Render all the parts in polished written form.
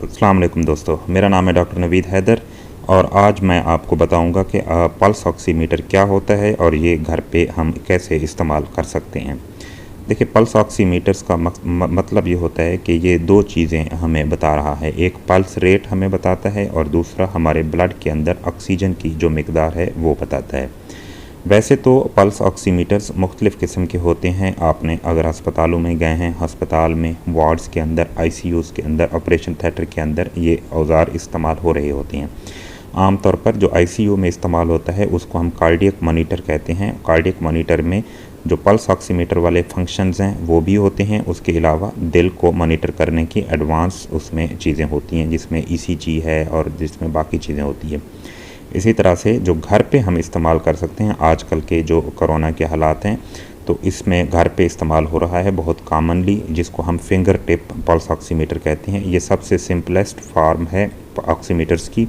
अस्सलाम वालेकुम दोस्तों, मेरा नाम है डॉक्टर नवीद हैदर और आज मैं आपको बताऊंगा कि पल्स ऑक्सीमीटर क्या होता है और ये घर पे हम कैसे इस्तेमाल कर सकते हैं। देखिए, पल्स ऑक्सीमीटर्स का मतलब ये होता है कि ये दो चीज़ें हमें बता रहा है। एक पल्स रेट हमें बताता है और दूसरा हमारे ब्लड के अंदर ऑक्सीजन की जो मिकदार है वो बताता है। वैसे तो पल्स ऑक्सीमीटर्स मुख्तलिफ़ किस्म के होते हैं। आपने अगर अस्पतालों में गए हैं, अस्पताल में वार्ड्स के अंदर, आईसीयूज़ के अंदर, ऑपरेशन थिएटर के अंदर ये औज़ार इस्तेमाल हो रहे होते हैं। आम तौर पर जो आईसीयू में इस्तेमाल होता है उसको हम कार्डियक मॉनिटर कहते हैं। कार्डियक मॉनिटर में जो पल्स ऑक्सीमीटर वाले फंक्शंस हैं वो भी होते हैं। उसके अलावा दिल को मॉनिटर करने की एडवांस उसमें चीज़ें होती हैं, जिसमें ईसीजी है और जिसमें बाकी चीज़ें होती हैं। इसी तरह से जो घर पे हम इस्तेमाल कर सकते हैं, आजकल के जो कोरोना के हालात हैं तो इसमें घर पे इस्तेमाल हो रहा है बहुत कॉमनली, जिसको हम फिंगर टिप पल्स ऑक्सीमीटर कहते हैं। ये सबसे सिंपलेस्ट फार्म है ऑक्सीमीटर्स की,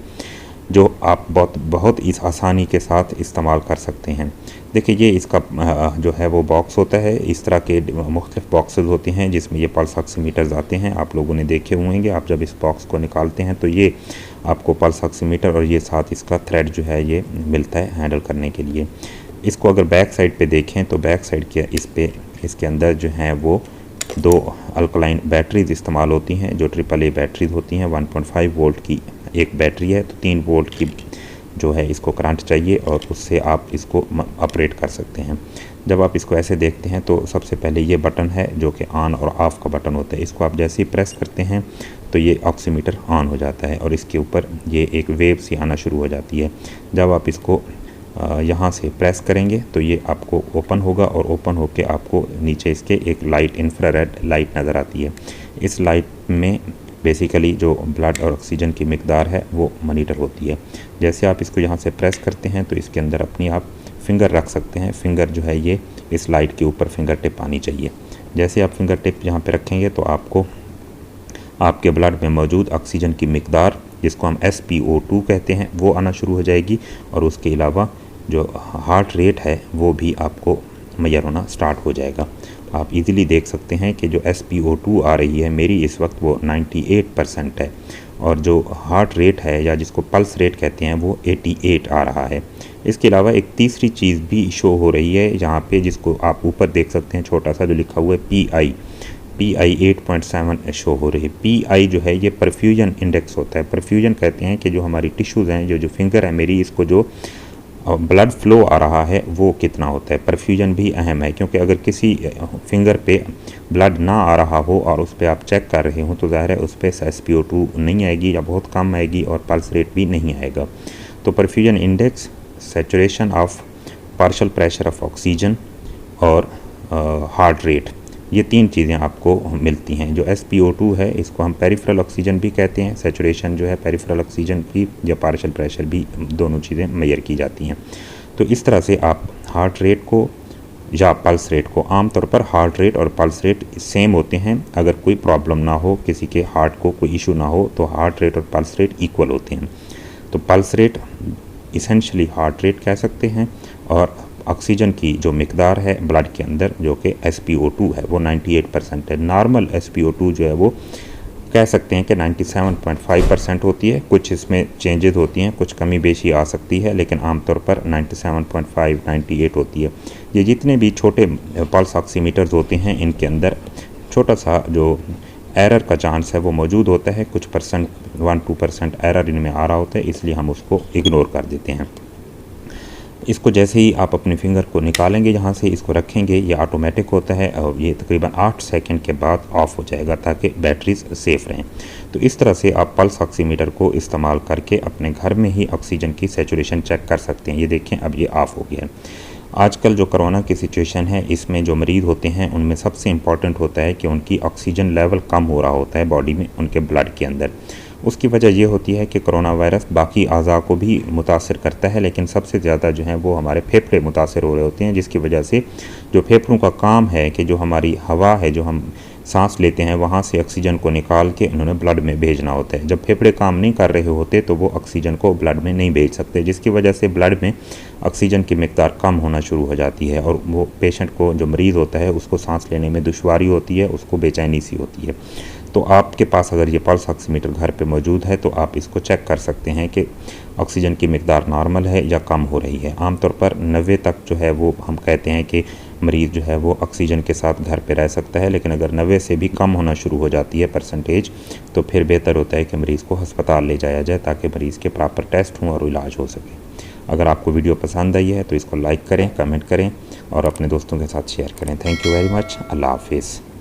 जो आप बहुत इस आसानी के साथ इस्तेमाल कर सकते हैं। देखिए, ये इसका जो है वो बॉक्स होता है। इस तरह के मुख्तलिफ बॉक्सेस होते हैं जिसमें ये पल्स ऑक्सीमीटर्स आते हैं। आप लोगों ने देखे होंगे। आप जब इस बॉक्स को निकालते हैं तो ये आपको पल्स ऑक्सीमीटर और ये साथ इसका थ्रेड जो है ये मिलता है हैंडल करने के लिए। इसको अगर बैक साइड पे देखें तो बैक साइड के इसके अंदर जो है वो दो अल्कलाइन बैटरीज इस्तेमाल होती हैं, जो AAA बैटरीज होती हैं। 1.5 वोल्ट की एक बैटरी है, तो 3 वोल्ट की जो है इसको करंट चाहिए और उससे आप इसको ऑपरेट कर सकते हैं। जब आप इसको ऐसे देखते हैं तो सबसे पहले ये बटन है जो कि ऑन और ऑफ़ का बटन होता है। इसको आप जैसे ही प्रेस करते हैं तो ये ऑक्सीमीटर ऑन हो जाता है और इसके ऊपर ये एक वेव सी आना शुरू हो जाती है। जब आप इसको यहाँ से प्रेस करेंगे तो ये आपको ओपन होगा और ओपन होके आपको नीचे इसके एक लाइट, इंफ्रारेड लाइट नज़र आती है। इस लाइट में बेसिकली जो ब्लड और ऑक्सीजन की मिकदार है वो मॉनिटर होती है। जैसे आप इसको यहाँ से प्रेस करते हैं तो इसके अंदर अपनी आप फिंगर रख सकते हैं। फिंगर जो है ये इस लाइट के ऊपर फिंगर टिप आनी चाहिए। जैसे आप फिंगर टिप यहाँ पे रखेंगे तो आपको आपके ब्लड में मौजूद ऑक्सीजन की मिकदार, जिसको हम SpO2 कहते हैं, वो आना शुरू हो जाएगी और उसके अलावा जो हार्ट रेट है वो भी आपको मैयर होना स्टार्ट हो जाएगा। आप इजीली देख सकते हैं कि जो SpO2 आ रही है मेरी इस वक्त वो 98% है और जो हार्ट रेट है या जिसको पल्स रेट कहते हैं वो 88 आ रहा है। इसके अलावा एक तीसरी चीज़ भी शो हो रही है यहाँ पे, जिसको आप ऊपर देख सकते हैं, छोटा सा जो लिखा हुआ है PI 8.7 शो हो रही है। PI जो है ये परफ्यूजन इंडेक्स होता है। परफ्यूजन कहते हैं कि जो हमारी टिश्यूज़ हैं, जो फिंगर है मेरी, इसको जो ब्लड फ्लो आ रहा है वो कितना होता है। परफ्यूजन भी अहम है, क्योंकि अगर किसी फिंगर पे ब्लड ना आ रहा हो और उस पर आप चेक कर रहे हो तो ज़ाहिर है उस पर SpO2 नहीं आएगी या बहुत कम आएगी और पल्स रेट भी नहीं आएगा। तो perfusion index, saturation of partial pressure of oxygen और हार्ट रेट, ये तीन चीज़ें आपको मिलती हैं। जो SpO2 है इसको हम पेरिफेरल ऑक्सीजन भी कहते हैं। सैचुरेशन जो है पेरिफेरल ऑक्सीजन की या पार्शियल प्रेशर भी, दोनों चीज़ें मेजर की जाती हैं। तो इस तरह से आप हार्ट रेट को या पल्स रेट को, आमतौर पर हार्ट रेट और पल्स रेट सेम होते हैं। अगर कोई प्रॉब्लम ना हो, किसी के हार्ट को कोई इशू ना हो, तो हार्ट रेट और पल्स रेट इक्वल होते हैं। तो pulse rate essentially heart rate कह सकते हैं और ऑक्सीजन की जो मिकदार है ब्लड के अंदर जो कि SpO2 है वो 98% है। नॉर्मल SpO2 जो है वो कह सकते हैं कि 97.5% होती है। कुछ इसमें चेंजेस होती हैं, कुछ कमी बेशी आ सकती है, लेकिन आमतौर पर 97.5 98 होती है। ये जितने भी छोटे पल्स ऑक्सीमीटर्स होते हैं इनके अंदर छोटा सा जो एरर का चांस है वो मौजूद होता है। कुछ परसेंट 1-2% एरर इनमें आ रहा होता है, इसलिए हम उसको इग्नोर कर देते हैं। इसको जैसे ही आप अपने फिंगर को निकालेंगे, यहाँ से इसको रखेंगे, ये ऑटोमेटिक होता है और ये तकरीबन 8 सेकंड के बाद ऑफ़ हो जाएगा ताकि बैटरीज सेफ़ रहें। तो इस तरह से आप पल्स ऑक्सीमीटर को इस्तेमाल करके अपने घर में ही ऑक्सीजन की सैचुरेशन चेक कर सकते हैं। ये देखें, अब ये ऑफ़ हो गया है। आजकल जो कोरोना की सिचुएशन है इसमें जो मरीज़ होते हैं उनमें सबसे इम्पॉर्टेंट होता है कि उनकी ऑक्सीजन लेवल कम हो रहा होता है बॉडी में, उनके ब्लड के अंदर। उसकी वजह ये होती है कि कोरोना वायरस बाकी अज़ा को भी मुतासर करता है, लेकिन सबसे ज़्यादा जो है वो हमारे फेफड़े मुतासर हो रहे होते हैं, जिसकी वजह से जो फेफड़ों का काम है कि जो हमारी हवा है जो हम सांस लेते हैं वहाँ से ऑक्सीजन को निकाल के उन्होंने ब्लड में भेजना होता है। जब फेफड़े काम नहीं कर रहे होते तो वो ऑक्सीजन को ब्लड में नहीं भेज सकते, जिसकी वजह से ब्लड में ऑक्सीजन की मिकदार कम होना शुरू हो जाती है और वो पेशेंट को, जो मरीज़ होता है, उसको सांस लेने में दुश्वारी होती है, उसको बेचैनी सी होती है। तो आपके पास अगर ये पल्स ऑक्सीमीटर घर पे मौजूद है तो आप इसको चेक कर सकते हैं कि ऑक्सीजन की मिकदार नॉर्मल है या कम हो रही है। आमतौर पर 90 तक जो है वो हम कहते हैं कि मरीज़ जो है वो ऑक्सीजन के साथ घर पे रह सकता है, लेकिन अगर 90 से भी कम होना शुरू हो जाती है परसेंटेज, तो फिर बेहतर होता है कि मरीज़ को अस्पताल ले जाया जाए ताकि मरीज़ के प्रॉपर टेस्ट हों और इलाज हो सके। अगर आपको वीडियो पसंद आई है तो इसको लाइक करें, कमेंट करें और अपने दोस्तों के साथ शेयर करें। Thank you very much. अल्लाह हाफिज़।